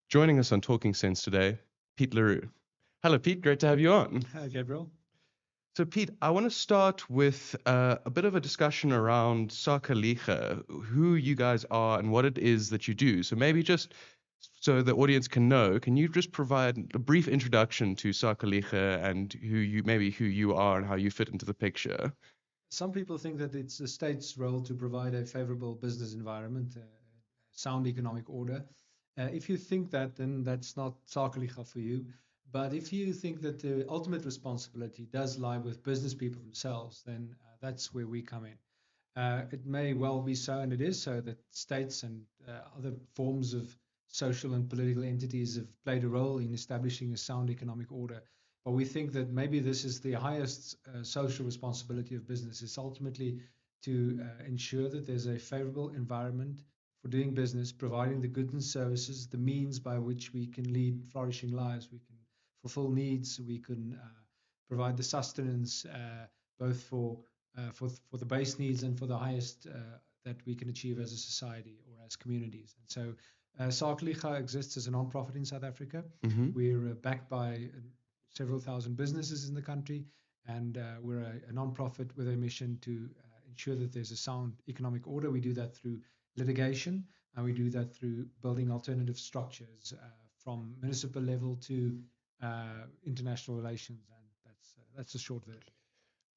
Joining us on Talking Sense today, Pete LaRue. Hello, Pete. Great to have you on. Hi, Gabriel. So, Pete, I want to start with a bit of a discussion around Sakaliga, who you guys are and what it is that you do. So, maybe just so the audience can know, can you just provide a brief introduction to Sakaliga and who you are and how you fit into the picture? Some people think that it's the state's role to provide a favorable business environment, sound economic order. If you think that, then that's not Sakeliga for you. But if you think that the ultimate responsibility does lie with business people themselves, then that's where we come in. It may well be so, and it is so, that states and other forms of social and political entities have played a role in establishing a sound economic order. But we think that maybe this is the highest social responsibility of business is ultimately to ensure that there's a favorable environment for doing business, providing the goods and services, the means by which we can lead flourishing lives, we can fulfill needs, we can provide the sustenance both for the base needs and for the highest that we can achieve as a society or as communities. And so Sakeliga exists as a non-profit in South Africa. Mm-hmm. We're backed by several thousand businesses in the country, and we're a non-profit with a mission to ensure that there's a sound economic order. We do that through litigation, and we do that through building alternative structures from municipal level to international relations, and that's the short version.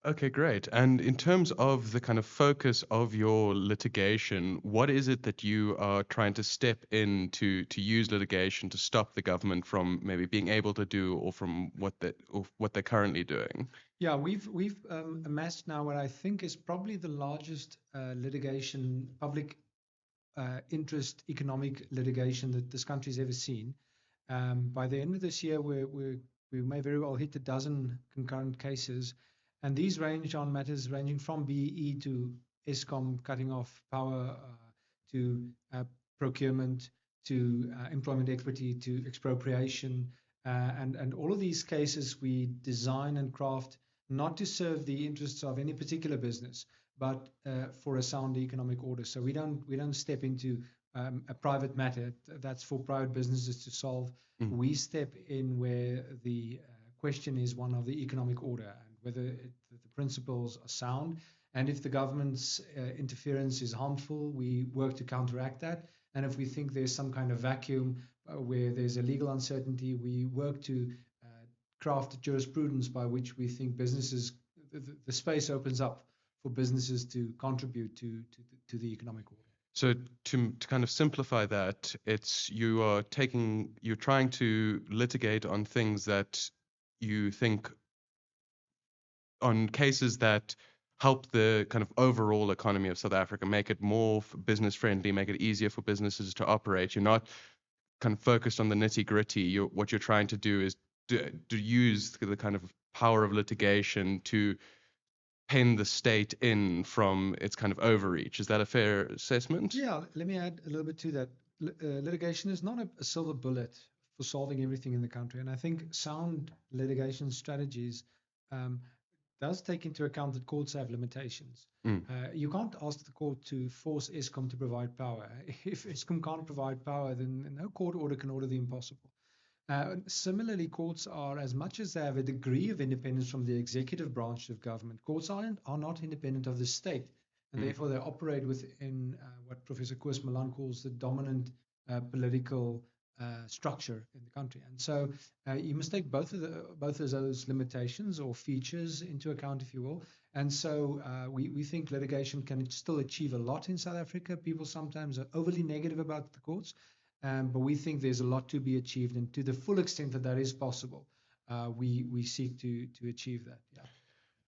Okay, great. And in terms of the kind of focus of your litigation, what is it that you are trying to step in to use litigation to stop the government from maybe being able to do or from what they're currently doing? Yeah, we've amassed now what I think is probably the largest litigation, public interest economic litigation that this country's ever seen. By the end of this year, we may very well hit a dozen concurrent cases, and these range on matters ranging from BEE to ESCOM cutting off power to procurement to employment equity to expropriation. And all of these cases we design and craft not to serve the interests of any particular business, but for a sound economic order. So we don't step into a private matter that's for private businesses to solve. Mm. We step in where the question is one of the economic order and whether the principles are sound. And if the government's interference is harmful, we work to counteract that. And if we think there's some kind of vacuum where there's a legal uncertainty, we work to craft jurisprudence by which we think businesses, the space opens up for businesses to contribute to the economic order. So to kind of simplify that, you're trying to litigate on things that you think on cases that help the kind of overall economy of South Africa, make it more business friendly, make it easier for businesses to operate. You're not kind of focused on the nitty gritty. What you're trying to do is to use the kind of power of litigation to pen the state in from its kind of overreach. Is that a fair assessment? Yeah, let me add a little bit to that. Litigation is not a silver bullet for solving everything in the country, and I think sound litigation strategies um, does take into account that courts have limitations. Mm. You can't ask the court to force ESCOM to provide power. If ESCOM can't provide power, then no court order can order the impossible. Similarly, courts are, as much as they have a degree of independence from the executive branch of government, courts are not independent of the state, and Mm. therefore they operate within what Professor Koos Malan calls the dominant political structure in the country. And so you must take both of those limitations or features into account, if you will. And so we think litigation can still achieve a lot in South Africa. People sometimes are overly negative about the courts. But we think there's a lot to be achieved, and to the full extent that that is possible, we seek to achieve that. Yeah.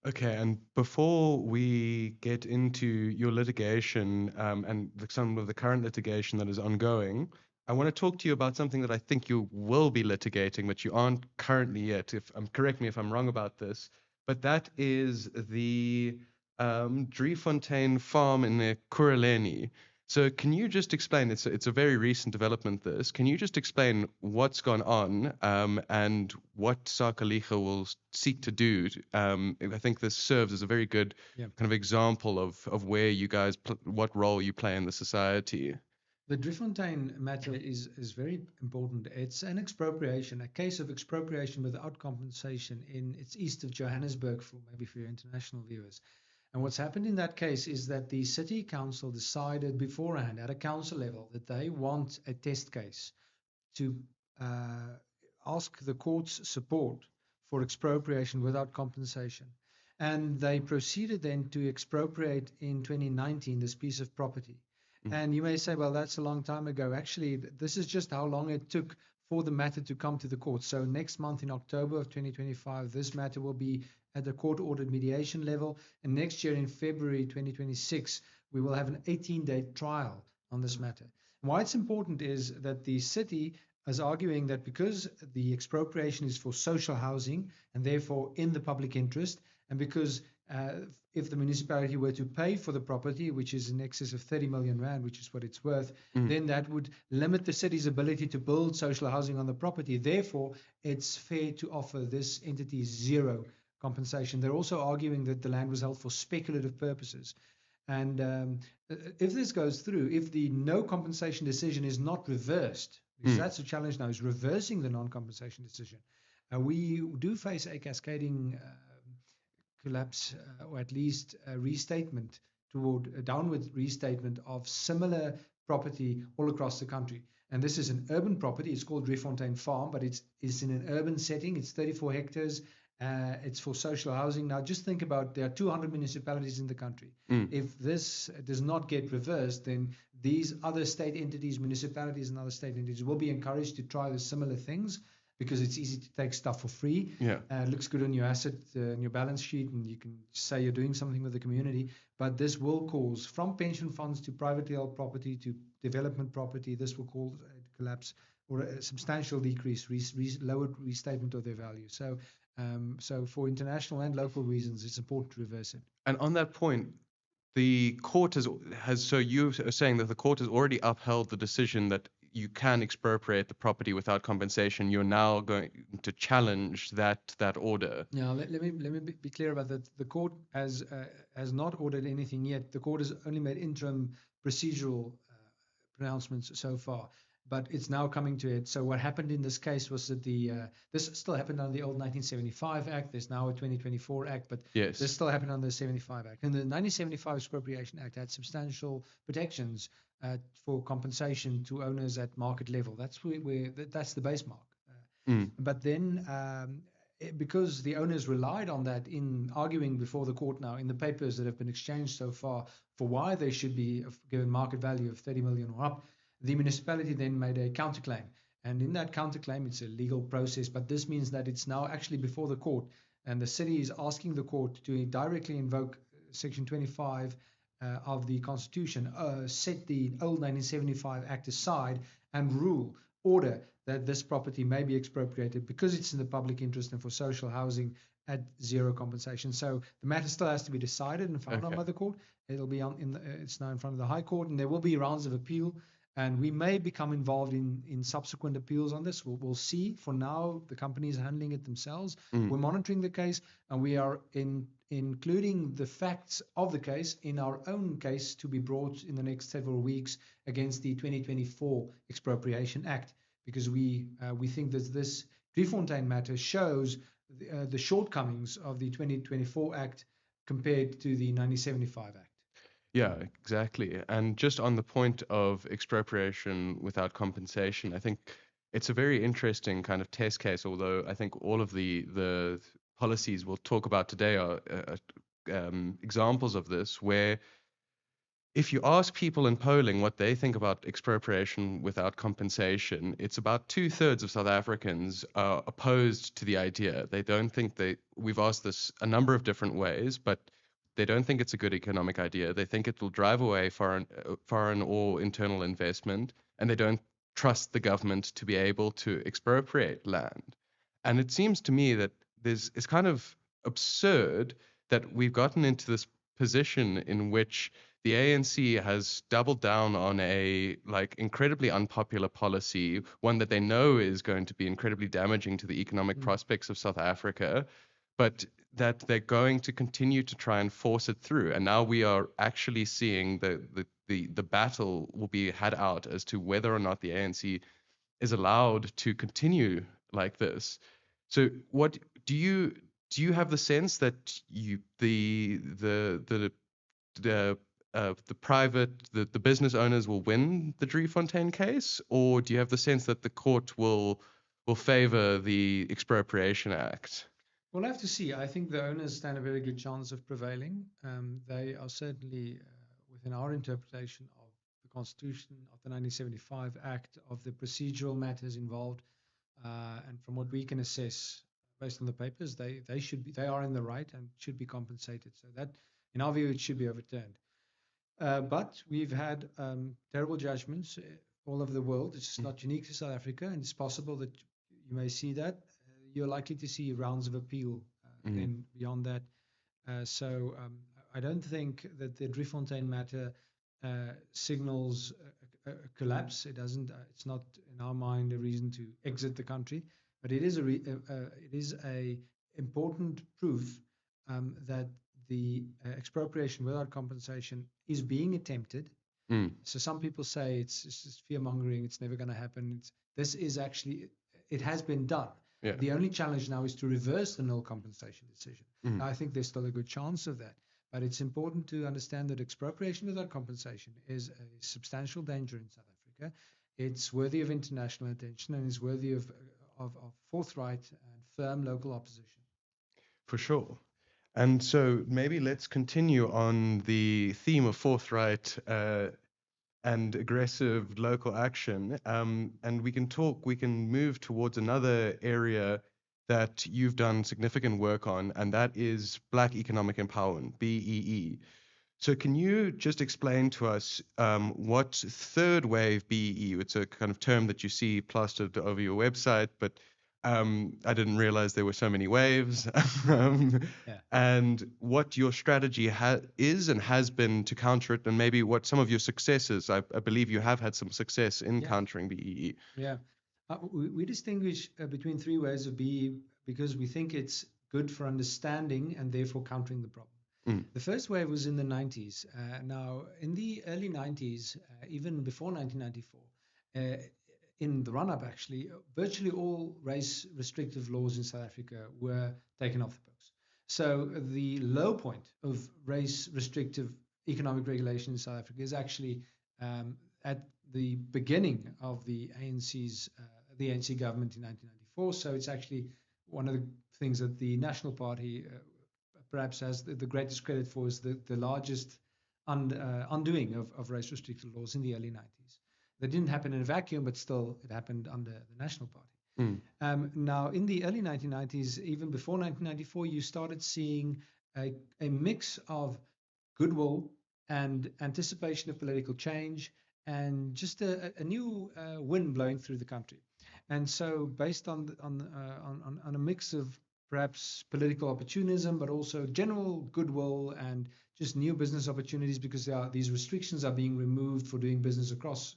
Okay, and before we get into your litigation and some of the current litigation that is ongoing, I want to talk to you about something that I think you will be litigating, but you aren't currently yet. If correct me if I'm wrong about this, but that is the Driefontein farm in the Kureleni. So can you just explain? It's a very recent development. This can you just explain what's gone on and what Sakaliga will seek to do? I think this serves as a very good Yeah. kind of example of where you guys what role you play in the society. The Driefontein matter is very important. It's an expropriation, a case of expropriation without compensation it's east of Johannesburg, for your international viewers. And what's happened in that case is that the city council decided beforehand at a council level that they want a test case to ask the court's support for expropriation without compensation. And they proceeded then to expropriate in 2019 this piece of property. And you may say, well, that's a long time ago. Actually, this is just how long it took for the matter to come to the court. So next month in October of 2025, this matter will be at the court-ordered mediation level. And next year in February 2026, we will have an 18-day trial on this matter. And why it's important is that the city is arguing that because the expropriation is for social housing and therefore in the public interest, and because if the municipality were to pay for the property, which is in excess of 30 million rand, which is what it's worth, then that would limit the city's ability to build social housing on the property. Therefore, it's fair to offer this entity zero compensation. They're also arguing that the land was held for speculative purposes. And if this goes through, if the no compensation decision is not reversed, because that's the challenge now, is reversing the non-compensation decision, we do face a cascading collapse, or at least a restatement toward a downward restatement of similar property all across the country. And this is an urban property. It's called Driefontein Farm, but it's in an urban setting. It's 34 hectares. It's for social housing. Now, just think about there are 200 municipalities in the country. If this does not get reversed, then these other state entities, municipalities and other state entities will be encouraged to try the similar things, because it's easy to take stuff for free. It looks good on your asset, on your balance sheet, and you can say you're doing something with the community. But this will cause, from pension funds to privately held property to development property, this will cause a collapse or a substantial decrease, lower restatement of their value. So for international and local reasons, it's important to reverse it. And on that point, the court has so you are saying that the court has already upheld the decision that you can expropriate the property without compensation. You're now going to challenge that order. Yeah, let me be clear about that. The court has not ordered anything yet. The court has only made interim procedural pronouncements so far, but it's now coming to it. So what happened in this case was that this still happened under the old 1975 Act. There's now a 2024 Act, but yes, this still happened under the 75 Act. And the 1975 Expropriation Act had substantial protections for compensation to owners at market level. That's that's the base mark. But then because the owners relied on that in arguing before the court now in the papers that have been exchanged so far for why they should be given market value of 30 million or up, the municipality then made a counterclaim. And in that counterclaim, it's a legal process, but this means that it's now actually before the court, and the city is asking the court to directly invoke Section 25 of the Constitution, set the old 1975 Act aside and order that this property may be expropriated because it's in the public interest and for social housing at zero compensation. So the matter still has to be decided and found on by the court. It'll be it's now in front of the High Court, and there will be rounds of appeal. And we may become involved in subsequent appeals on this. We'll see. For now, the company is handling it themselves. We're monitoring the case, and we are including the facts of the case in our own case to be brought in the next several weeks against the 2024 Expropriation Act, because we think that this Driefontein matter shows the shortcomings of the 2024 Act compared to the 1975 Act. Yeah, exactly. And just on the point of expropriation without compensation, I think it's a very interesting kind of test case, although I think all of the policies we'll talk about today are examples of this, where if you ask people in polling what they think about expropriation without compensation, it's about 2/3 of South Africans are opposed to the idea. They don't think we've asked this a number of different ways, but they don't think it's a good economic idea. They think it will drive away foreign or internal investment, and they don't trust the government to be able to expropriate land. And it seems to me that it's kind of absurd that we've gotten into this position in which the ANC has doubled down on a incredibly unpopular policy, one that they know is going to be incredibly damaging to the economic prospects of South Africa. But that they're going to continue to try and force it through. And now we are actually seeing the battle will be had out as to whether or not the ANC is allowed to continue like this. So what do you have the sense that the business owners will win the Driefontein case, or do you have the sense that the court will favor the Expropriation Act? We'll have to see. I think the owners stand a very good chance of prevailing. They are certainly within our interpretation of the Constitution, of the 1975 Act, of the procedural matters involved, and from what we can assess based on the papers, they are in the right and should be compensated. So that, in our view, it should be overturned. But we've had terrible judgments all over the world. It's not unique to South Africa, and it's possible that you may see that. You're likely to see rounds of appeal then beyond that. So I don't think that the Driefontein matter signals a collapse. It doesn't. It's not in our mind a reason to exit the country, but it is a important proof that the expropriation without compensation is being attempted. So some people say it's just fear mongering. It's never going to happen. This is actually, it has been done. Yeah. The only challenge now is to reverse the null compensation decision. I think there's still a good chance of that. But it's important to understand that expropriation without compensation is a substantial danger in South Africa. It's worthy of international attention and is worthy of forthright and firm local opposition. For sure. And so maybe let's continue on the theme of forthright and aggressive local action. And we can move towards another area that you've done significant work on, and that is Black Economic Empowerment, BEE. So can you just explain to us what third wave BEE, it's a kind of term that you see plastered over your website, but I didn't realize there were so many waves, and what your strategy is and has been to counter it, and maybe what some of your successes. I believe you have had some success in countering BEE. Yeah, we distinguish between three waves of BEE because we think it's good for understanding and therefore countering the problem. The first wave was in the 90s. Now, in the early 90s, even before 1994, in the run-up, actually, virtually all race-restrictive laws in South Africa were taken off the books. So the low point of race-restrictive economic regulation in South Africa is actually at the beginning of the ANC government in 1994. So it's actually one of the things that the National Party perhaps has the greatest credit for, is the largest undoing of race-restrictive laws in the early 90s. That didn't happen in a vacuum, but still it happened under the National Party. Now, in the early 1990s, even before 1994, you started seeing a mix of goodwill and anticipation of political change and just a new wind blowing through the country. And so based on a mix of perhaps political opportunism, but also general goodwill and just new business opportunities, because these restrictions are being removed for doing business across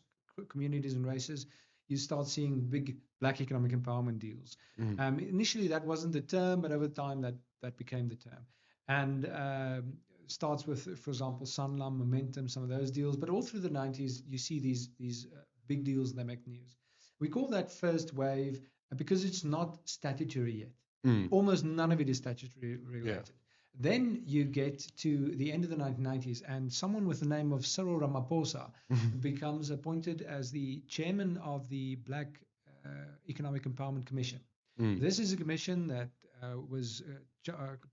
communities and races, you start seeing big Black economic empowerment deals. Initially, that wasn't the term, but over time, that became the term. And starts with, for example, Sanlam, Momentum, some of those deals. But all through the 90s, you see these big deals, and they make news. We call that first wave because it's not statutory yet. Almost none of it is statutory related. Yeah. Then you get to the end of the 1990s, and someone with the name of Cyril Ramaphosa becomes appointed as the chairman of the Black Economic Empowerment Commission. This is a commission that was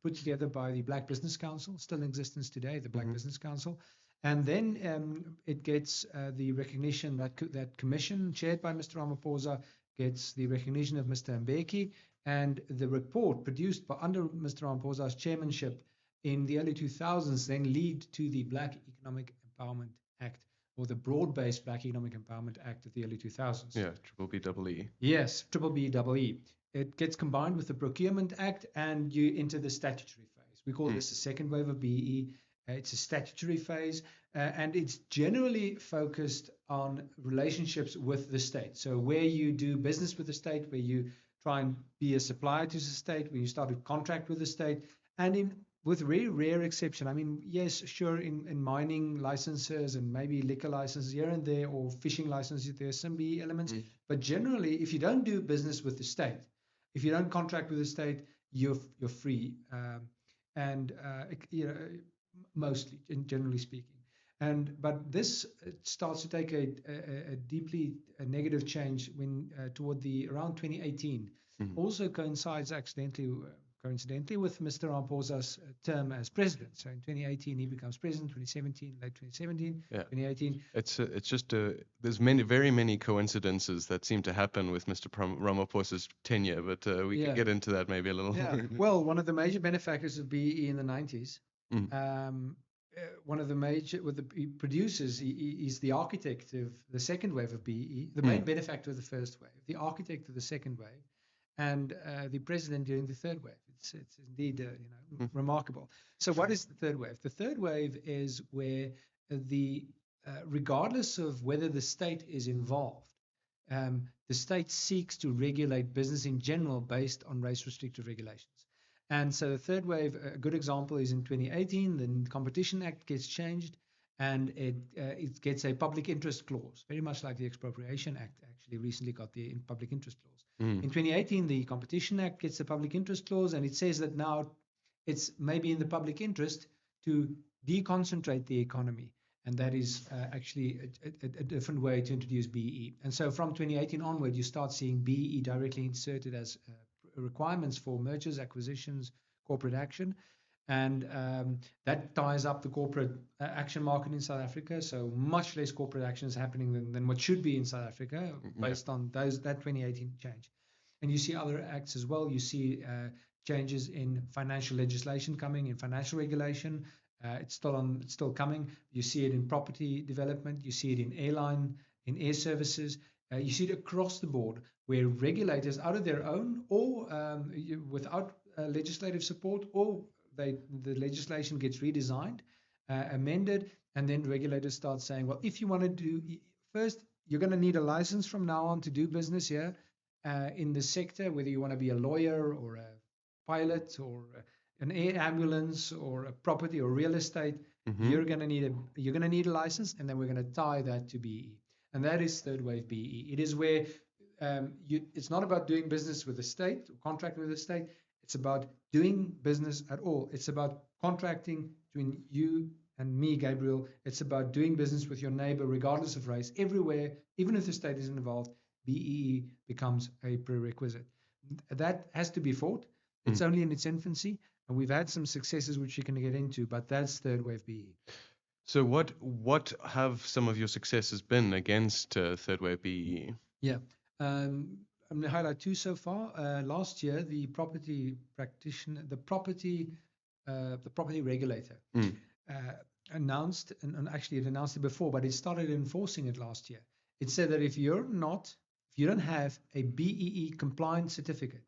put together by the Black Business Council, still in existence today, the Black Business Council. And then it gets the recognition that commission chaired by Mr. Ramaphosa gets the recognition of Mr. Mbeki. And the report produced under Mr. Ramaphosa's chairmanship in the early 2000s then lead to the Black Economic Empowerment Act, or the Broad-Based Black Economic Empowerment Act of the early 2000s. Yeah, BBBEE. Yes, BBBEE. It gets combined with the Procurement Act, and you enter the statutory phase. We call this the second wave of BEE. It's a statutory phase, and it's generally focused on relationships with the state. So where you do business with the state, where you try and be a supplier to the state, where you start to contract with the state, And with very rare exception, I mean, yes, sure, in mining licenses and maybe liquor licenses here and there, or fishing licenses, there's some BEE elements. But generally, if you don't do business with the state, if you don't contract with the state, you're free. Mostly, generally speaking. But this starts to take a deeply negative change when toward the around 2018. Also coincidentally with Mr. Ramaphosa's term as president. So in 2018 he becomes president, 2017, late 2017, Yeah. 2018. It's just there's very many coincidences that seem to happen with Mr. Ramaphosa's tenure, but we could get into that maybe a little. Yeah. Well, one of the major benefactors of BEE in the 90s. One of the major producers, he's the architect of the second wave of BEE, the main benefactor of the first wave, the architect of the second wave, and the president during the third wave. It's indeed remarkable. So what is the third wave? The third wave is where regardless of whether the state is involved, the state seeks to regulate business in general based on race restrictive regulations. And so the third wave, a good example is in 2018, the Competition Act gets changed and it gets a public interest clause, very much like the Expropriation Act actually recently got the public interest clause. In 2018, the Competition Act gets a public interest clause, and it says that now it's maybe in the public interest to deconcentrate the economy. And that is actually a different way to introduce BEE. And so from 2018 onward, you start seeing BEE directly inserted as requirements for mergers, acquisitions, corporate action. And that ties up the corporate action market in South Africa. So much less corporate action is happening than what should be in South Africa based on that 2018 change. And you see other acts as well. You see changes in financial legislation coming, in financial regulation. It's still coming. You see it in property development. You see it in air services. You see it across the board, where regulators, out of their own or without legislative support, or the legislation gets redesigned, amended, and then regulators start saying, well, if you want to do, first, you're going to need a license from now on to do business here in the sector, whether you want to be a lawyer or a pilot or an air ambulance or a property or real estate. You're going to need a license, and then we're going to tie that to BEE. And that is third wave BEE. It is where it's not about doing business with the state or contracting with the state. It's about doing business at all. It's about contracting between you and me, Gabriel. It's about doing business with your neighbor, regardless of race. Everywhere, even if the state is involved, BEE becomes a prerequisite. That has to be fought. It's only in its infancy, and we've had some successes which you can get into, but that's third wave BEE. So what have some of your successes been against third wave BEE? Yeah. I'm going to highlight two so far. Last year, the property regulator announced, and actually it announced it before, but it started enforcing it last year. It said that if you don't have a BEE compliant certificate,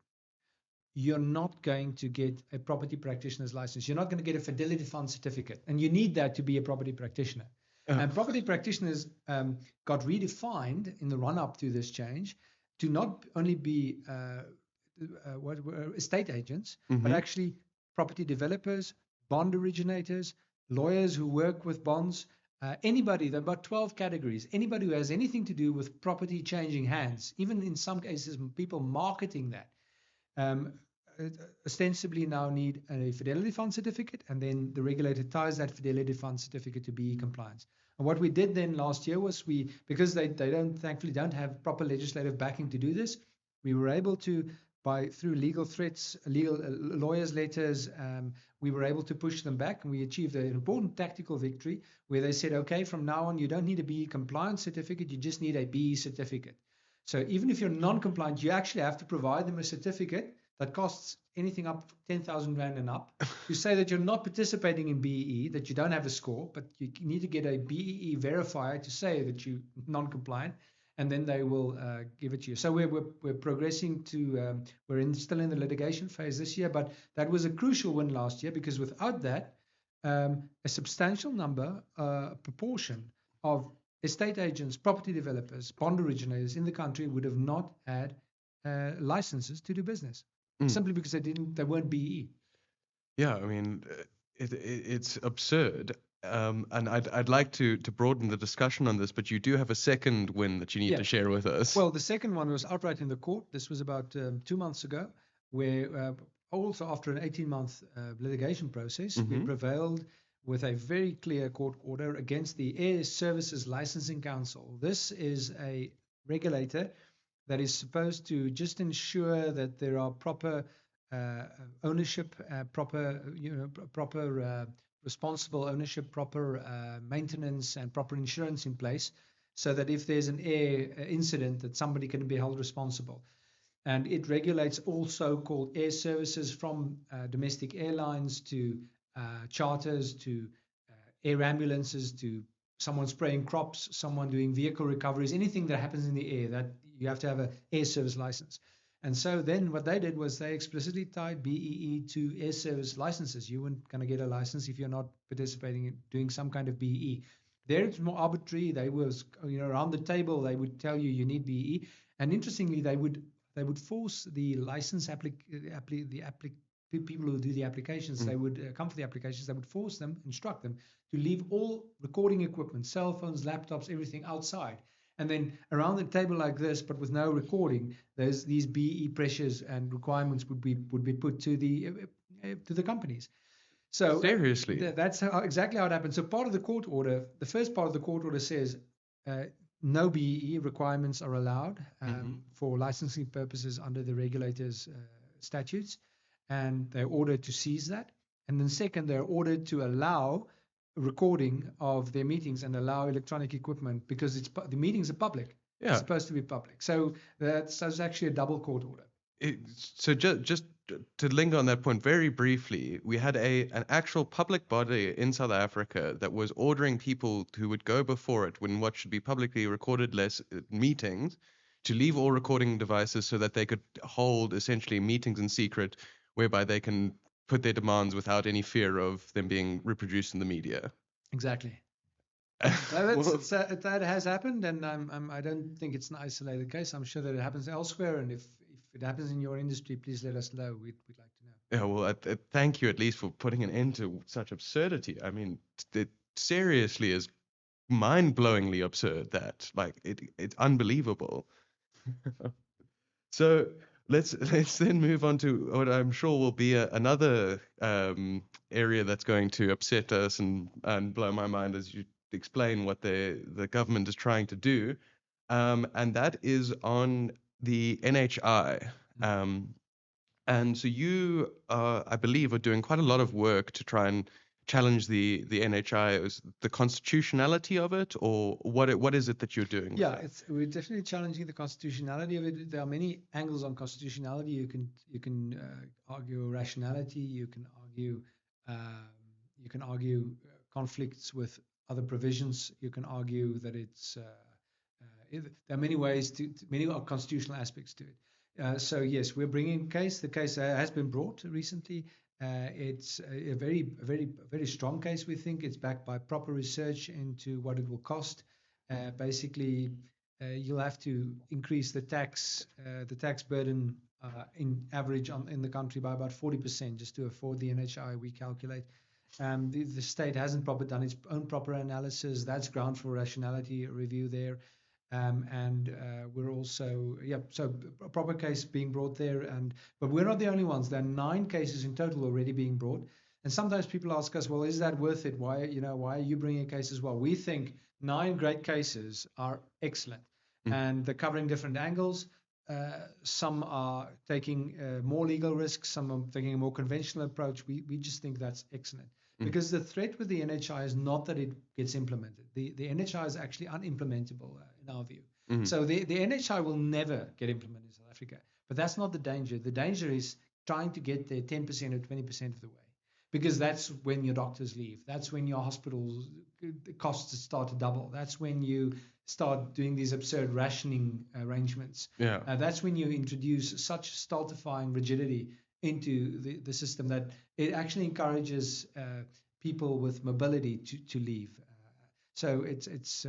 you're not going to get a property practitioner's license. You're not going to get a Fidelity Fund certificate, and you need that to be a property practitioner. And property practitioners got redefined in the run-up to this change to not only be estate agents, but actually property developers, bond originators, lawyers who work with bonds, anybody. There are about 12 categories. Anybody who has anything to do with property changing hands, even in some cases people marketing that, ostensibly now need a Fidelity Fund certificate, and then the regulator ties that Fidelity Fund certificate to BEE compliance. And what we did then last year was because they thankfully don't have proper legislative backing to do this, we were able to, through legal threats, legal lawyers' letters, we were able to push them back, and we achieved an important tactical victory where they said, okay, from now on you don't need a BEE compliance certificate, you just need a BEE certificate. So even if you're non-compliant, you actually have to provide them a certificate that costs anything up 10,000 Rand and up. You say that you're not participating in BEE, that you don't have a score, but you need to get a BEE verifier to say that you're non-compliant, and then they will give it to you. So we're progressing to, still in the litigation phase this year, but that was a crucial win last year, because without that, a substantial proportion of estate agents, property developers, bond originators in the country would have not had licenses to do business. Simply because they weren't BEE. Yeah, I mean, it's absurd. And I'd like to broaden the discussion on this, but you do have a second win that you need Yeah. to share with us. Well, the second one was outright in the court. This was about 2 months ago, where also after an 18-month litigation process, we Mm-hmm. prevailed with a very clear court order against the Air Services Licensing Council. This is a regulator that is supposed to just ensure that there are proper uh, ownership, proper responsible ownership, proper maintenance, and proper insurance in place, so that if there's an air incident, that somebody can be held responsible. And it regulates all so-called air services from domestic airlines to charters to air ambulances to someone spraying crops, someone doing vehicle recoveries, anything that happens in the air that you have to have an air service license. And so then what they did was they explicitly tied BEE to air service licenses. You weren't going to get a license if you're not participating in doing some kind of BEE. There it's more arbitrary. They was, around the table they would tell you need BEE, and interestingly they would force the license people who do the applications. They would come for the applications. They would force them, instruct them to leave all recording equipment, cell phones, laptops, everything outside. And then around the table like this, but with no recording, there's these BE pressures and requirements would be put to the companies. So Seriously. that's exactly how it happened. So part of the court order, the first part of the court order says uh, no BE requirements are allowed for licensing purposes under the regulators' statutes, and they're ordered to seize that. And then second, they're ordered to allow recording of their meetings and allow electronic equipment because the meetings are public. Yeah. It's supposed to be public. So that's actually a double court order. So just to linger on that point very briefly, we had an actual public body in South Africa that was ordering people who would go before it when what should be publicly recorded meetings to leave all recording devices so that they could hold essentially meetings in secret, whereby they can put their demands without any fear of them being reproduced in the media. Exactly. Well, That has happened, and I don't think it's an isolated case. I'm sure that it happens elsewhere, and if it happens in your industry, please let us know. We'd like to know. yeah, well, thank you at least for putting an end to such absurdity. I mean, it seriously is mind-blowingly absurd that it's unbelievable. So let's then move on to what I'm sure will be another area that's going to upset us and blow my mind as you explain what the government is trying to do, and that is on the NHI. And so you, I believe, are doing quite a lot of work to try and challenge the NHI. Is the constitutionality of it, or what is it that you're doing? with Yeah, that? we're definitely challenging the constitutionality of it. There are many angles on constitutionality. You can argue rationality. You can argue conflicts with other provisions. You can argue that there are many ways many constitutional aspects to it. So yes, we're bringing a case. The case has been brought recently. It's a very strong case. We think it's backed by proper research into what it will cost. Basically, you'll have to increase the tax burden in average in the country by about 40% just to afford the NHI. We calculate. The state hasn't done its own proper analysis. That's ground for rationality review there. And we're also so a proper case being brought there, but we're not the only ones. There are 9 cases in total already being brought, and sometimes people ask us, well, is that worth it? Why are you bringing a case as well? We think 9 great cases are excellent, and they're covering different angles. Some are taking more legal risks, some are taking a more conventional approach. We just think that's excellent. Because the threat with the NHI is not that it gets implemented. The NHI is actually unimplementable in our view. So the NHI will never get implemented in South Africa. But that's not the danger. The danger is trying to get there 10% or 20% of the way. Because that's when your doctors leave. That's when your hospitals costs start to double. That's when you start doing these absurd rationing arrangements. Yeah. That's when you introduce such stultifying rigidity into the system that it actually encourages people with mobility to leave. So it's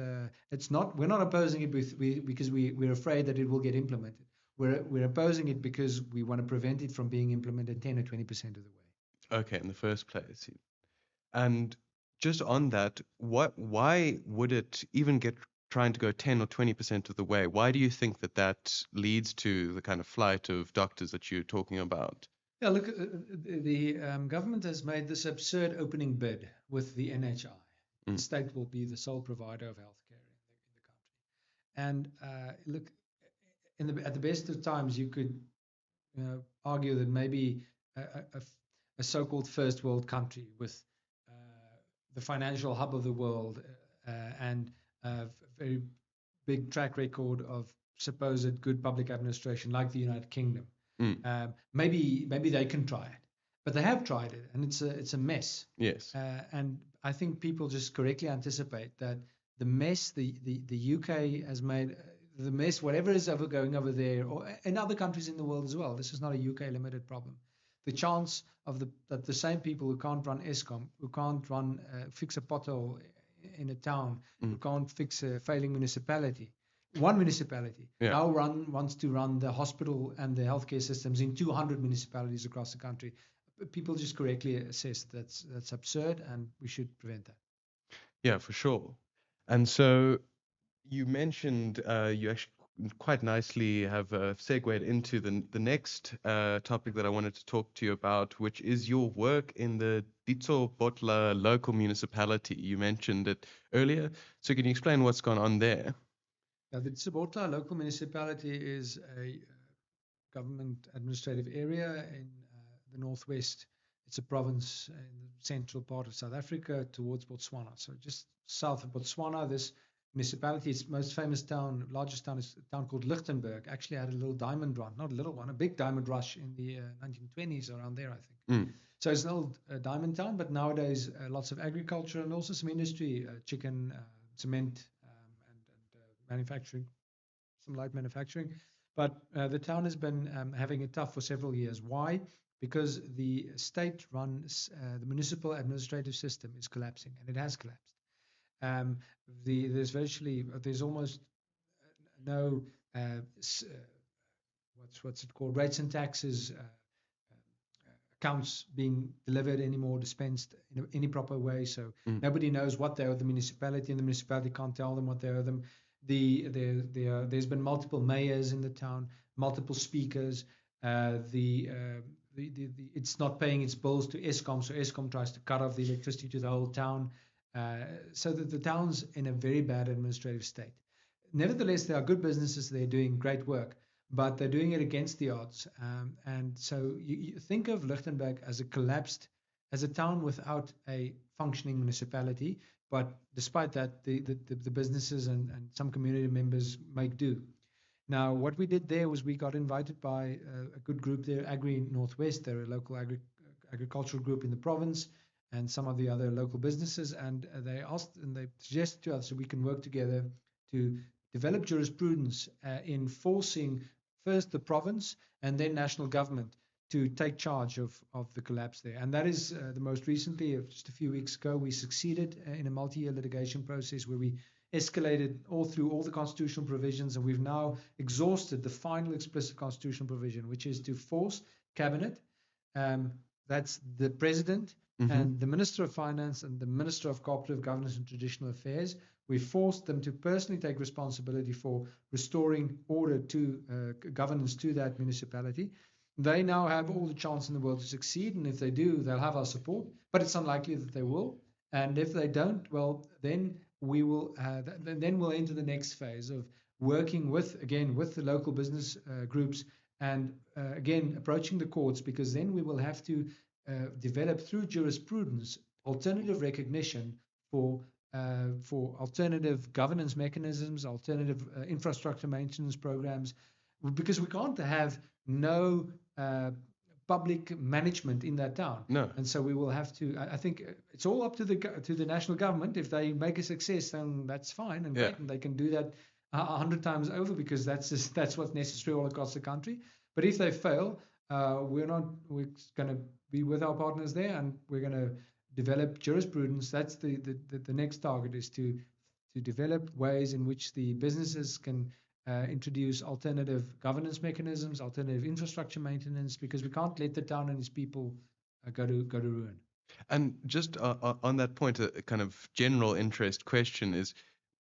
not, we're not opposing it because we're afraid that it will get implemented. We're opposing it because we want to prevent it from being implemented 10 or 20% of the way. Okay, in the first place. And just on that, why would it even get trying to go 10 or 20% of the way? Why do you think that that leads to the kind of flight of doctors that you're talking about? Yeah, look, the government has made this absurd opening bid with the NHI. The Mm, state will be the sole provider of healthcare in the country. And look, at the best of times, you could argue that maybe a, a, a so-called first world country with uh, the financial hub of the world and a very big track record of supposed good public administration, like the United Kingdom, mm, maybe they can try it, but they have tried it, and it's a mess. yes. And I think people just correctly anticipate that the mess the UK has made, the mess, whatever is going over there, or in other countries in the world as well. This is not a UK limited problem. The chance of that the same people who can't run ESCOM, who can't run fix a pothole in a town, who Mm, can't fix a failing municipality, one municipality yeah. now wants to run the hospital and the healthcare systems in 200 municipalities across the country. People just correctly assess that's absurd, and we should prevent that. Yeah, for sure. And so you mentioned you actually quite nicely have segued into the next topic that I wanted to talk to you about, which is your work in the Ditso Botla local municipality. You mentioned it earlier. So can you explain what's gone on there? The Tsibota local municipality is a government administrative area in the northwest. It's a province in the central part of South Africa towards Botswana. So just south of Botswana, this municipality, its most famous town, largest town, is a town called Lichtenburg. Actually had a little diamond run, not a little one, a big diamond rush in the 1920s, around there, I think. Mm, So it's an old diamond town, but nowadays lots of agriculture and also some industry, chicken, cement, and manufacturing, some light manufacturing. But the town has been having it tough for several years. Why? Because the state-run, the municipal administrative system is collapsing, and it has collapsed. Um, there's almost no what's it called, rates and taxes accounts being delivered anymore, dispensed in any proper way. So mm, nobody knows what they owe the municipality, and the municipality can't tell them what they owe them. There's been multiple mayors in the town, multiple speakers. It's not paying its bills to ESCOM, so ESCOM tries to cut off the electricity to the whole town. So that the town's in a very bad administrative state. Nevertheless, there are good businesses there doing great work, but they're doing it against the odds. And so you think of Lichtenburg as as a town without a functioning municipality. But despite that, the businesses and some community members make do. Now, what we did there was we got invited by a good group there, Agri Northwest. They're a local agricultural group in the province, and some of the other local businesses. And they asked and they suggested to us that we can work together to develop jurisprudence in forcing first the province and then national government to take charge of the collapse there. And that is the most recently, just a few weeks ago, we succeeded in a multi-year litigation process where we escalated all through all the constitutional provisions, and we've now exhausted the final explicit constitutional provision, which is to force cabinet, um, that's the president mm-hmm. and the Minister of Finance and the Minister of Cooperative Governance and Traditional Affairs. We forced them to personally take responsibility for restoring order to governance to that municipality. They now have all the chance in the world to succeed, and if they do, they'll have our support. But it's unlikely that they will. And if they don't, well, then we will. Then we'll enter the next phase of working with the local business groups and again approaching the courts, because then we will have to develop through jurisprudence alternative recognition for alternative governance mechanisms, alternative infrastructure maintenance programs, because we can't have no public management in that town. No. And so we will have to. I think it's all up to the national government. If they make a success, then that's fine and great, and they can do that 100 times over, because that's what's necessary all across the country. But if they fail, we're going to be with our partners there, and we're going to develop jurisprudence. That's the next target, is to develop ways in which the businesses can introduce alternative governance mechanisms, alternative infrastructure maintenance, because we can't let the town and its people go to ruin. And just on that point, a kind of general interest question is,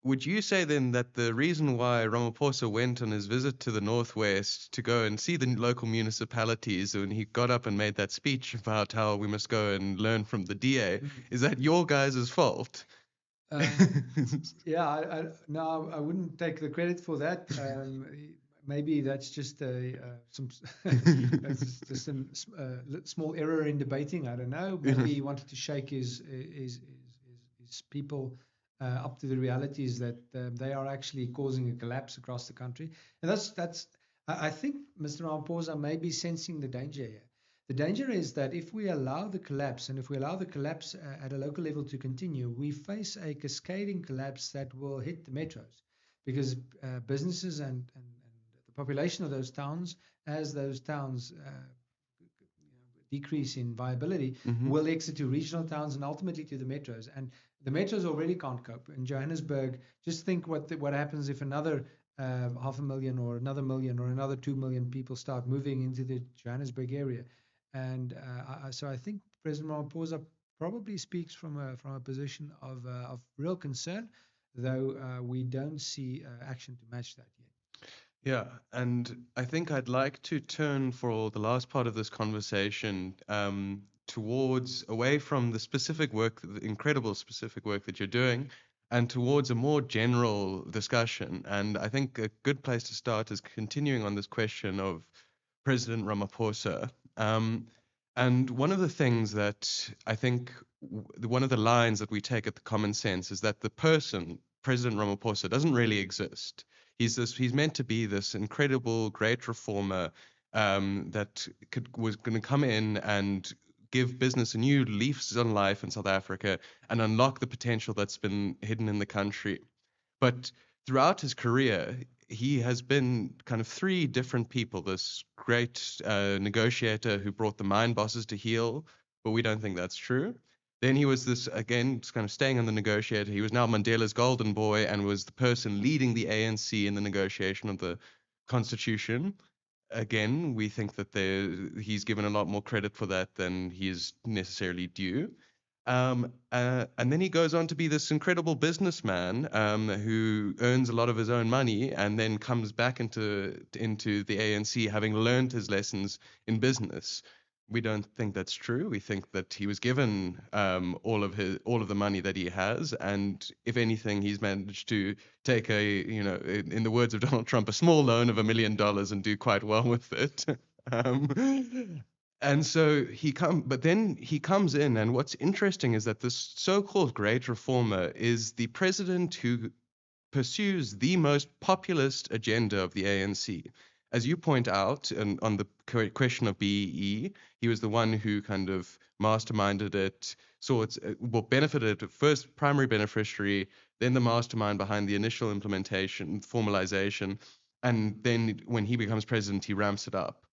would you say then that the reason why Ramaphosa went on his visit to the Northwest to go and see the local municipalities, and he got up and made that speech about how we must go and learn from the DA, is that your guys' fault? Yeah, no, I wouldn't take the credit for that. Maybe that's just some that's just a small error in debating. I don't know. Maybe he wanted to shake his people up to the realities that they are actually causing a collapse across the country. And that's I think Mr. Ramaphosa may be sensing the danger here. The danger is that if we allow the collapse, and if we allow the collapse at a local level to continue, we face a cascading collapse that will hit the metros, because businesses and the population of those towns, as those towns decrease in viability, will exit to regional towns and ultimately to the metros. And the metros already can't cope. In Johannesburg, just think what happens if another 500,000 or another million or another 2 million people start moving into the Johannesburg area. And so I think President Ramaphosa probably speaks from a position of real concern, though we don't see action to match that yet. Yeah, and I think I'd like to turn for the last part of this conversation towards away from the specific work, the incredible specific work that you're doing, and towards a more general discussion. And I think a good place to start is continuing on this question of President Ramaphosa. And one of the things that I think, one of the lines that we take at the Common Sense is that the person, President Ramaphosa, doesn't really exist. He's meant to be this incredible, great reformer that was going to come in and give business a new leaves on life in South Africa and unlock the potential that's been hidden in the country. But throughout his career, he has been kind of three different people. This great negotiator who brought the mine bosses to heel, but we don't think that's true. Then he was this, again, kind of staying on the negotiator. He was now Mandela's golden boy and was the person leading the ANC in the negotiation of the constitution. Again, we think that he's given a lot more credit for that than he is necessarily due. And then he goes on to be this incredible businessman who earns a lot of his own money and then comes back into the ANC having learned his lessons in business. We don't think that's true. We think that he was given all of the money that he has, and if anything, he's managed to take in the words of Donald Trump, a small loan of $1 million and do quite well with it. And so but then he comes in, and what's interesting is that this so-called great reformer is the president who pursues the most populist agenda of the ANC. As you point out, and on the question of BEE, he was the one who kind of masterminded it, benefited first primary beneficiary, then the mastermind behind the initial implementation, formalization, and then when he becomes president, he ramps it up.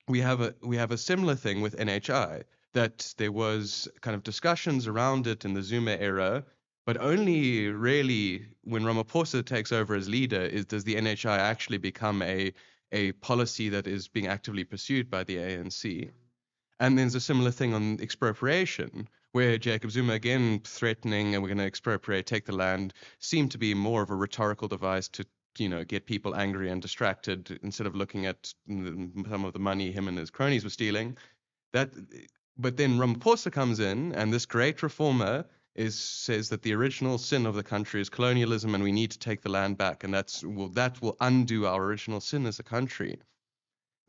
We have a similar thing with NHI, that there was kind of discussions around it in the Zuma era, but only really when Ramaphosa takes over as leader does the NHI actually become a policy that is being actively pursued by the ANC. And there's a similar thing on expropriation, where Jacob Zuma, again threatening, and we're going to expropriate, take the land, seemed to be more of a rhetorical device to get people angry and distracted instead of looking at some of the money him and his cronies were stealing. But then Ramaphosa comes in, and this great reformer says that the original sin of the country is colonialism, and we need to take the land back, and that will undo our original sin as a country.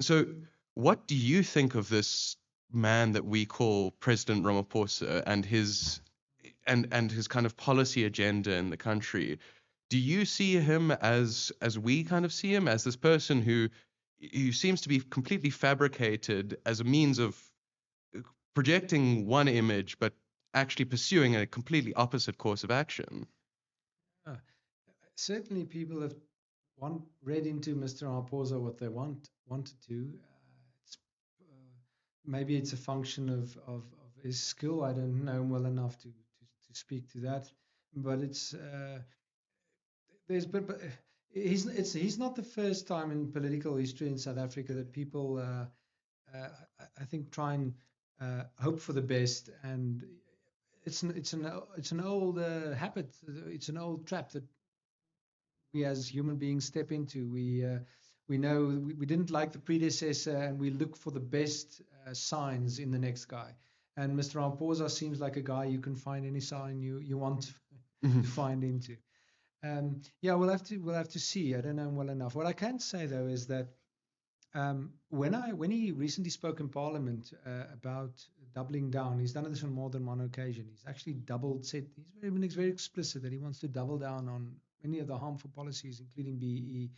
So, what do you think of this man that we call President Ramaphosa and his kind of policy agenda in the country? Do you see him as we kind of see him, as this person who seems to be completely fabricated as a means of projecting one image, but actually pursuing a completely opposite course of action? Certainly, people have read into Mr. Ramaphosa what they wanted to. Maybe it's a function of his skill. I don't know him well enough to speak to that, but it's he's not the first time in political history in South Africa that people I think try and hope for the best, and it's an old habit. It's an old trap that we as human beings step into. We know we didn't like the predecessor, and we look for the best signs in the next guy. And Mr. Ramaphosa seems like a guy you can find any sign you want to find into. Yeah, we'll have to see. I don't know him well enough. What I can say though is that when he recently spoke in Parliament about doubling down, he's done this on more than one occasion. He's actually he's very explicit that he wants to double down on many of the harmful policies, including BEE,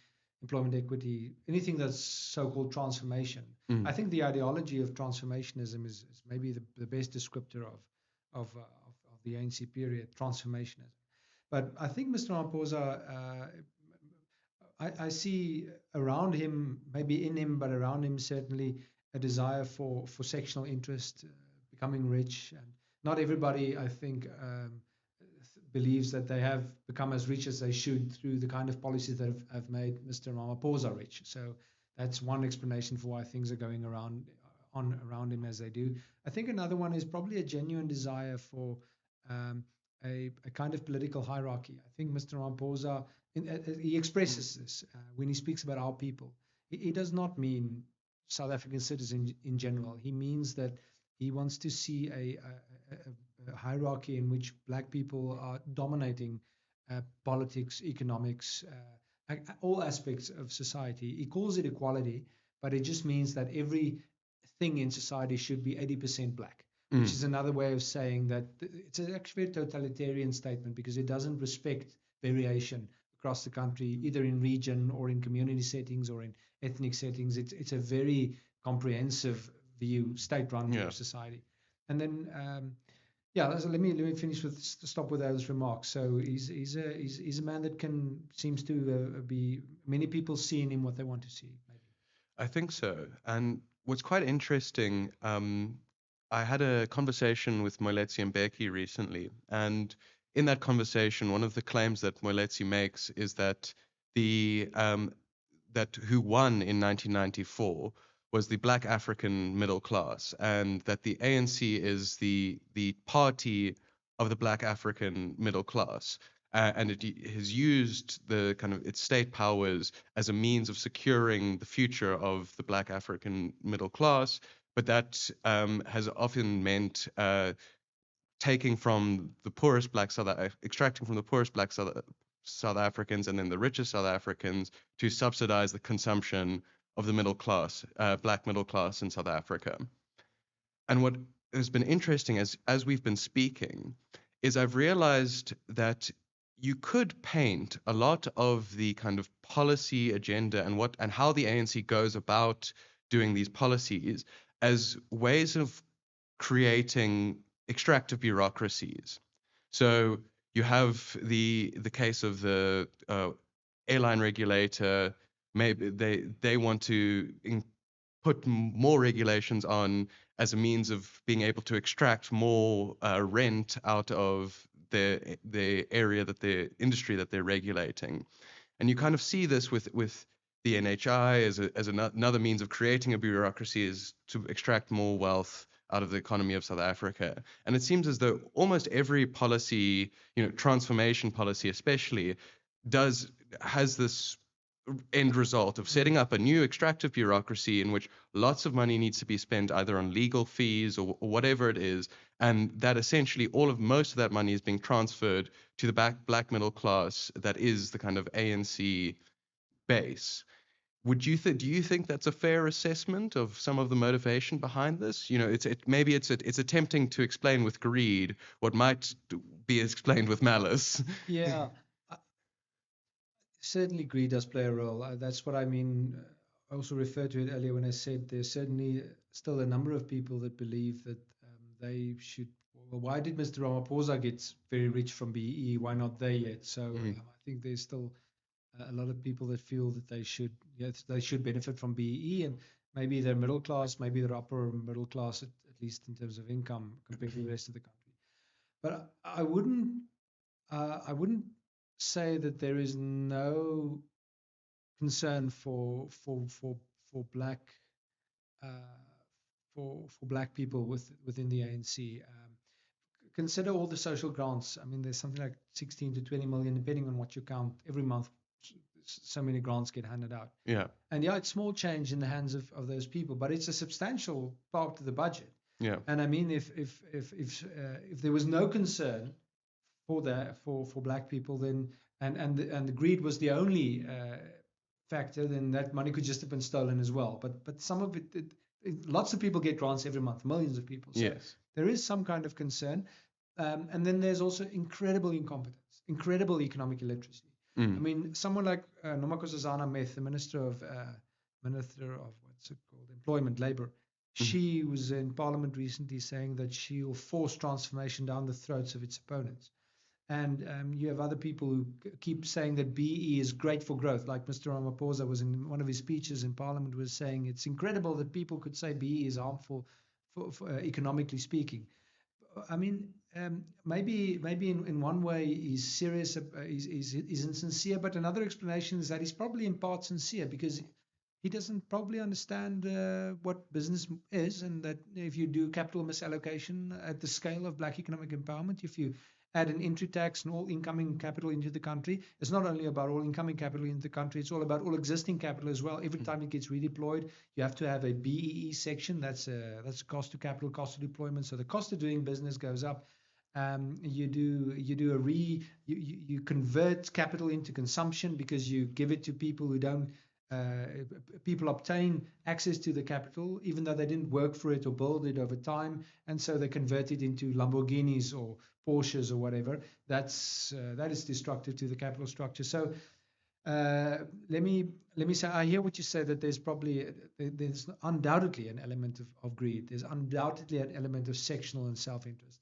employment equity, anything that's so-called transformation. I think the ideology of transformationism is maybe the best descriptor of the ANC period, transformationism. But I think Mr. Ramaphosa I see around him, maybe in him, but around him certainly a desire for sectional interest, becoming rich. And not everybody, I think, believes that they have become as rich as they should through the kind of policies that have made Mr. Ramaphosa rich. So that's one explanation for why things are going around him as they do. I think another one is probably a genuine desire for um, a kind of political hierarchy. I think Mr. Ramaphosa he expresses this when he speaks about our people. He does not mean South African citizens in general. He means that he wants to see a hierarchy in which black people are dominating politics, economics, all aspects of society. He calls it equality, but it just means that everything in society should be 80% black, which is another way of saying that it's actually a totalitarian statement because it doesn't respect variation across the country, either in region or in community settings or in ethnic settings. It's a very comprehensive view, state-run view of society. And then, so let me finish with stop with those remarks. So he's a man that seems to be many people see in him what they want to see. Maybe. I think so. And what's quite interesting, I had a conversation with Moeletsi Mbeki recently, and in that conversation, one of the claims that Moeletsi makes is that that who won in 1994 was the Black African middle class, and that the ANC is the party of the Black African middle class. And it has used the kind of its state powers as a means of securing the future of the Black African middle class, but that has often meant taking from the poorest extracting from the poorest black South Africans and then the richest South Africans to subsidize the consumption of the middle class, black middle class in South Africa. And what has been interesting as we've been speaking is I've realized that you could paint a lot of the kind of policy agenda and how the ANC goes about doing these policies as ways of creating extractive bureaucracies. So you have the case of the airline regulator. Maybe they want to put more regulations on as a means of being able to extract more rent out of the area the industry that they're regulating. And you kind of see this with the NHI as another means of creating a bureaucracy is to extract more wealth out of the economy of South Africa. And it seems as though almost every policy, transformation policy especially, has this end result of setting up a new extractive bureaucracy in which lots of money needs to be spent either on legal fees or whatever it is, and that essentially most of that money is being transferred to the black middle class that is the kind of ANC base. Do you think that's a fair assessment of some of the motivation behind this? Maybe it's attempting to explain with greed what might be explained with malice. Yeah, certainly greed does play a role. That's what I mean. I also referred to it earlier when I said there's certainly still a number of people that believe that they should. Well, why did Mr. Ramaphosa get very rich from BEE? Why not they yet? So I think there's still a lot of people that feel that they should benefit from BEE, and maybe they're middle class, maybe they're upper middle class, at least in terms of income compared to the rest of the country. But I wouldn't say that there is no concern for black uh, for black people within the ANC. Consider all the social grants. I mean, there's something like 16 to 20 million, depending on what you count, every month. So many grants get handed out. Yeah. And yeah, it's small change in the hands of those people, but it's a substantial part of the budget. Yeah. And I mean, if there was no concern for that for black people, then and the greed was the only factor, then that money could just have been stolen as well. But some of it, lots of people get grants every month, millions of people. So Yes. there is some kind of concern, and then there's also incredible incompetence, incredible economic illiteracy. I mean, someone like Nomakosazana Meth, the minister of what's it called, employment, labor. She was in Parliament recently saying that she will force transformation down the throats of its opponents. And you have other people who keep saying that BE is great for growth, like Mr. Ramaphosa was in one of his speeches in Parliament was saying it's incredible that people could say BE is harmful for economically speaking. I mean, maybe in one way he's serious, he's insincere, but another explanation is that he's probably in part sincere because he doesn't probably understand what business is, and that if you do capital misallocation at the scale of black economic empowerment, if you add an entry tax and all incoming capital into the country, it's not only about all incoming capital into the country, it's all about all existing capital as well. Every time it gets redeployed, you have to have a BEE section. That's a cost to capital, cost to deployment. So the cost of doing business goes up. You convert capital into consumption because you give it to people who don't. People obtain access to the capital even though they didn't work for it or build it over time, and so they convert it into Lamborghinis or Porsches or whatever. That is destructive to the capital structure. So let me say, I hear what you say, that there's undoubtedly an element of greed. There's undoubtedly an element of sectional and self-interest.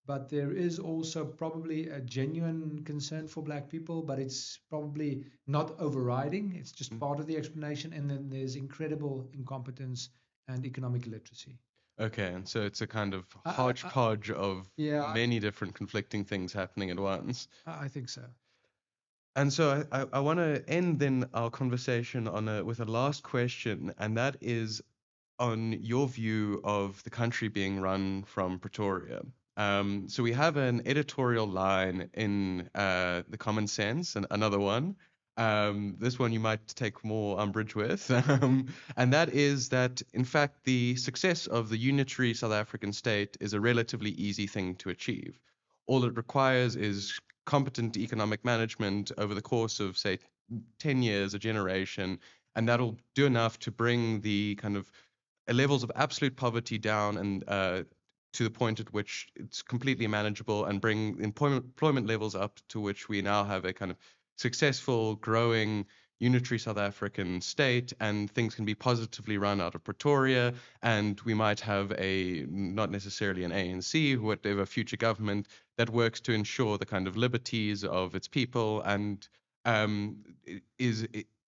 But there is also probably a genuine concern for black people, but it's probably not overriding. It's just part of the explanation. And then there's incredible incompetence and economic illiteracy. Okay, and so it's a kind of hodgepodge of many different conflicting things happening at once. I think so. And so I want to end then our conversation with a last question, and that is on your view of the country being run from Pretoria. So we have an editorial line in the Common Sense, and another one. This one you might take more umbrage with, and that is that, in fact, the success of the unitary South African state is a relatively easy thing to achieve. All it requires is competent economic management over the course of, say, 10 years, a generation, and that'll do enough to bring the kind of levels of absolute poverty down and to the point at which it's completely manageable, and bring employment levels up to which we now have a kind of successful, growing, unitary South African state, and things can be positively run out of Pretoria, and we might have not necessarily an ANC, whatever future government that works to ensure the kind of liberties of its people, and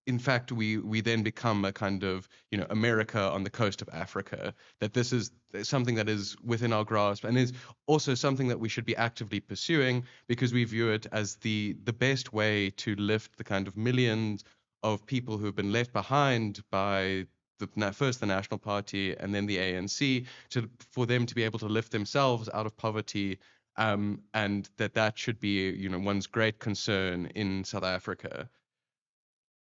in fact, we then become a kind of, America on the coast of Africa, that this is something that is within our grasp and is also something that we should be actively pursuing, because we view it as the best way to lift the kind of millions of people who have been left behind by first the National Party and then the ANC, for them to be able to lift themselves out of poverty, and that should be, one's great concern in South Africa.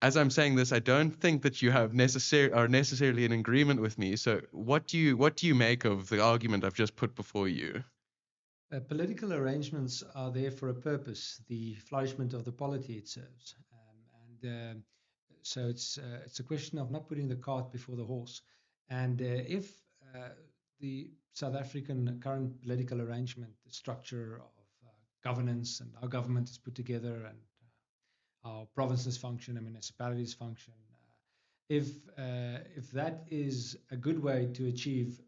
As I'm saying this, I don't think that you are necessarily in agreement with me. So what do you make of the argument I've just put before you? Political arrangements are there for a purpose, the flourishment of the polity it serves. So it's a question of not putting the cart before the horse. And if the South African current political arrangement, the structure of governance and how government is put together, and how provinces function and municipalities function, if that is a good way to achieve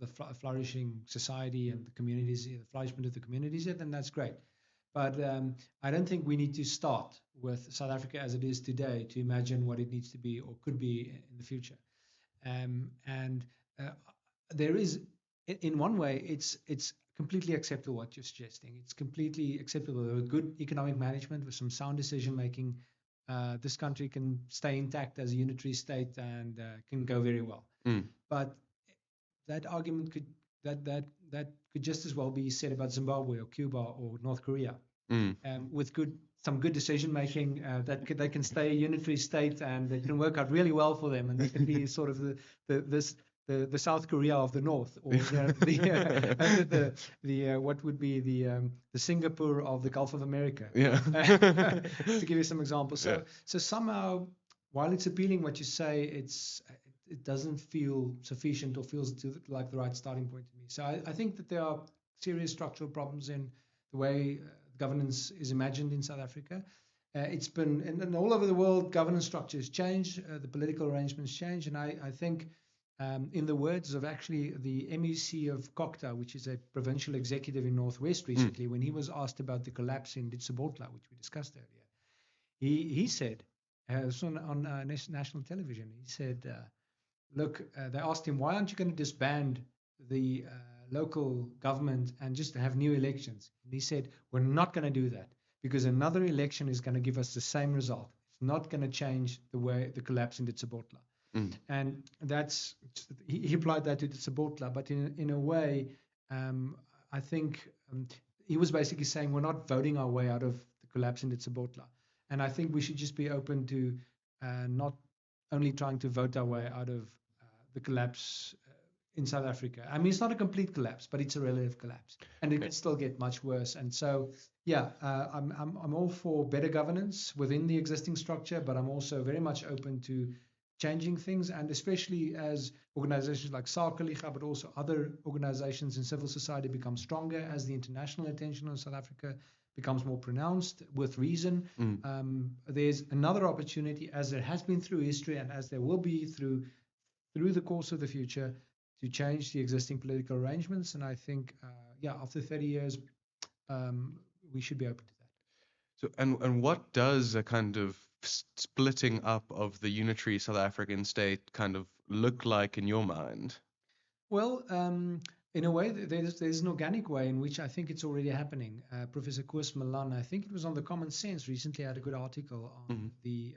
the flourishing society and the communities, the flourishment of the communities, then that's great. But I don't think we need to start with South Africa as it is today to imagine what it needs to be or could be in the future. There is, in one way, it's completely acceptable what you're suggesting. It's completely acceptable. With good economic management, with some sound decision making, this country can stay intact as a unitary state and can go very well. But that argument could just as well be said about Zimbabwe or Cuba or North Korea, Mm. with some good decision making, they can stay a unitary state and it can work out really well for them, and they can be sort of the South Korea of the North, or what would be the Singapore of the Gulf of America, Yeah. to give you some examples. Yeah. So somehow, while it's appealing what you say, it doesn't feel sufficient or feels like the right starting point to me. So I think that there are serious structural problems in the way governance is imagined in South Africa. It's been, and all over the world, governance structures change, the political arrangements change, and I think, in the words of actually the MEC of Kokta, which is a provincial executive in Northwest recently, when he was asked about the collapse in Ditsobotla, which we discussed earlier, he said, on national television, he said, look, they asked him, why aren't you going to disband the local government and just have new elections? And he said, we're not going to do that because another election is going to give us the same result. It's not going to change the way the collapse in Ditsobotla. And he applied that to Ditsobotla, but in a way, I think he was basically saying we're not voting our way out of the collapse in Ditsobotla. And I think we should just be open to not only trying to vote our way out of the collapse in South Africa. I mean, it's not a complete collapse, but it's a relative collapse, and it could still get much worse. And so, yeah, I'm all for better governance within the existing structure, but I'm also very much open to changing things, and especially as organizations like SAKA, but also other organizations in civil society become stronger, as the international attention on South Africa becomes more pronounced with reason. There's another opportunity, as there has been through history and as there will be through the course of the future, to change the existing political arrangements. And I think, after 30 years, we should be open to that. So, and what does a kind of splitting up of the unitary South African state kind of look like in your mind? Well, in a way, there's an organic way in which I think it's already happening. Professor Koos Malan, I think it was on the Common Sense recently, had a good article on the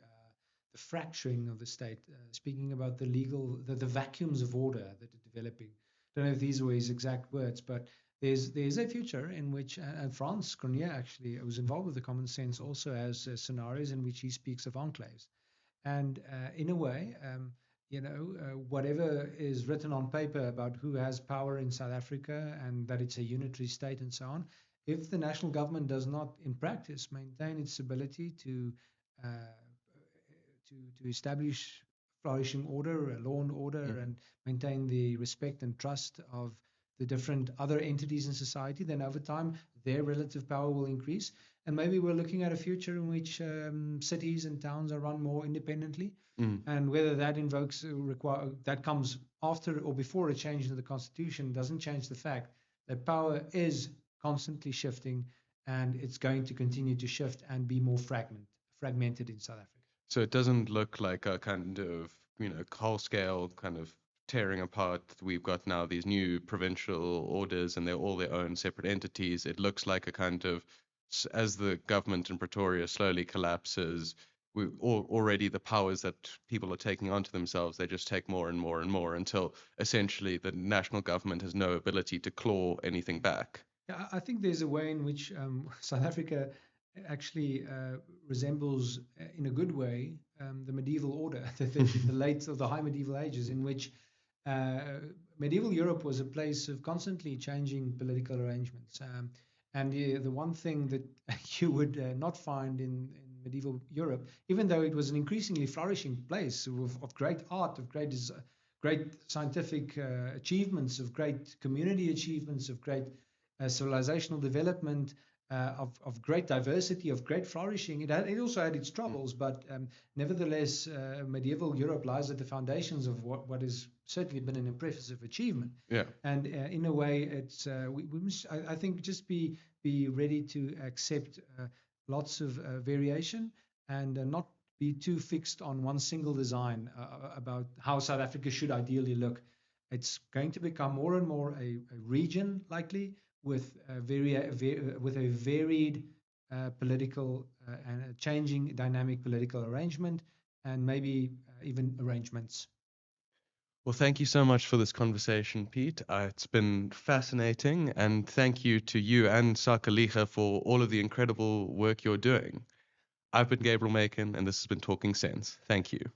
fracturing of the state, speaking about the vacuums of order that are developing. I don't know if these were his exact words, but there's a future in which, and Frans Cronje actually was involved with the Common Sense, also has scenarios in which he speaks of enclaves. And in a way, whatever is written on paper about who has power in South Africa and that it's a unitary state and so on, if the national government does not, in practice, maintain its ability to establish flourishing order, law and order, and maintain the respect and trust of the different other entities in society, then over time their relative power will increase. And maybe we're looking at a future in which cities and towns are run more independently. And whether that that comes after or before a change in the constitution doesn't change the fact that power is constantly shifting, and it's going to continue to shift and be more fragmented in South Africa. So it doesn't look like a kind of, whole scale kind of tearing apart. We've got now these new provincial orders and they're all their own separate entities. It looks like a kind of, as the government in Pretoria slowly collapses, already the powers that people are taking onto themselves, they just take more and more and more until essentially the national government has no ability to claw anything back. Yeah, I think there's a way in which South Africa actually resembles, in a good way, the medieval order, the late or the high medieval ages, in which medieval Europe was a place of constantly changing political arrangements. And the one thing that you would not find in medieval Europe, even though it was an increasingly flourishing place of great art, of great scientific achievements, of great community achievements, of great civilizational development, of great diversity, of great flourishing. It also had its troubles, but nevertheless, medieval Europe lies at the foundations of what has certainly been an impressive achievement. Yeah. And in a way, it's we must, I think, just be ready to accept lots of variation and not be too fixed on one single design about how South Africa should ideally look. It's going to become more and more a region, likely, with a varied political and a changing dynamic political arrangement, and maybe even arrangements. Well, thank you so much for this conversation, Pete. It's been fascinating, and thank you to you and Sakaliga for all of the incredible work you're doing. I've been Gabriel Macon, and this has been Talking Sense. Thank you.